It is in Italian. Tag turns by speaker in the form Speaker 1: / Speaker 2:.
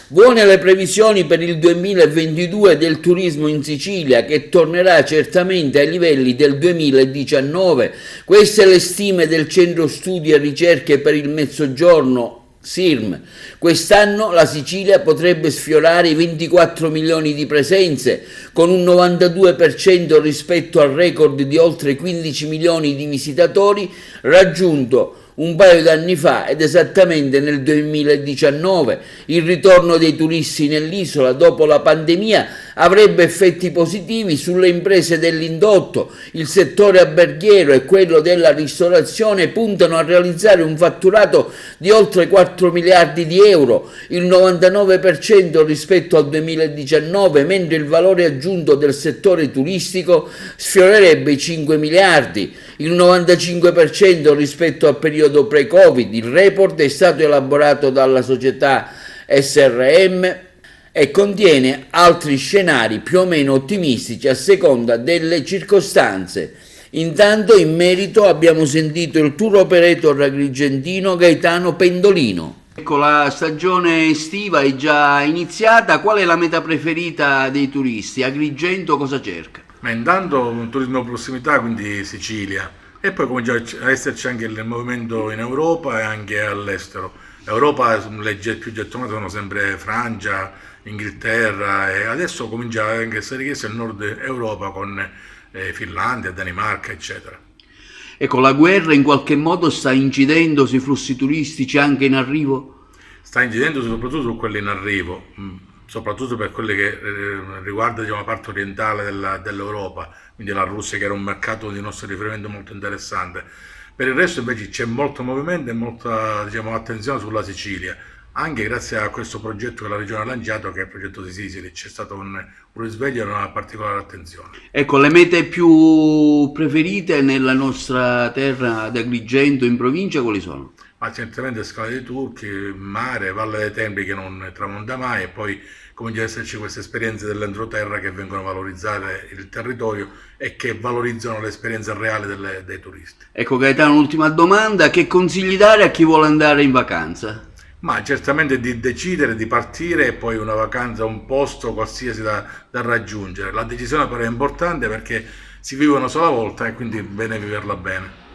Speaker 1: Buone le previsioni per il 2022 del turismo in Sicilia, che tornerà certamente ai livelli del 2019. Queste le stime del Centro Studi e Ricerche per il Mezzogiorno SIRM. Quest'anno la Sicilia potrebbe sfiorare i 24 milioni di presenze, con un 92% rispetto al record di oltre 15 milioni di visitatori raggiunto un paio d'anni fa, ed esattamente nel 2019. Il ritorno dei turisti nell'isola dopo la pandemia avrebbe effetti positivi sulle imprese dell'indotto. Il settore alberghiero e quello della ristorazione puntano a realizzare un fatturato di oltre 4 miliardi di euro, il 99% rispetto al 2019, mentre il valore aggiunto del settore turistico sfiorerebbe i 5 miliardi, il 95% rispetto al periodo pre-Covid. Il report è stato elaborato dalla società SRM e contiene altri scenari più o meno ottimistici a seconda delle circostanze. Intanto, in merito, abbiamo sentito il tour operator agrigentino Gaetano Pendolino. Ecco, la stagione estiva è già iniziata. Qual è la meta preferita dei turisti? Agrigento cosa cerca?
Speaker 2: Ma intanto un turismo di prossimità, quindi Sicilia, e poi comincia a esserci anche il movimento in Europa e anche all'estero. Europa, le più gettonate sono sempre Francia, Inghilterra, e adesso comincia anche a essere richiesto il nord Europa con Finlandia, Danimarca, eccetera.
Speaker 1: Ecco, la guerra in qualche modo sta incidendo sui flussi turistici anche in arrivo?
Speaker 2: Sta incidendo soprattutto su quelli in arrivo, soprattutto per quelli che riguarda, diciamo, la parte orientale dell'Europa, quindi la Russia, che era un mercato di nostro riferimento molto interessante. Per il resto invece c'è molto movimento e molta, diciamo, attenzione sulla Sicilia, anche grazie a questo progetto che la regione ha lanciato, che è il progetto di Sicily. C'è stato un risveglio e una particolare attenzione.
Speaker 1: Ecco, le mete più preferite nella nostra terra ad Agrigento, in provincia, quali sono?
Speaker 2: Ma certamente Scala dei Turchi, mare, Valle dei Templi che non tramonta mai, e poi comincia ad esserci queste esperienze dell'entroterra che vengono a valorizzare il territorio e che valorizzano l'esperienza reale dei turisti.
Speaker 1: Ecco Gaetano, un'ultima domanda: che consigli dare a chi vuole andare in vacanza?
Speaker 2: Ma certamente di decidere di partire e poi una vacanza, un posto qualsiasi da raggiungere. La decisione però è importante perché si vive una sola volta e quindi è bene viverla bene.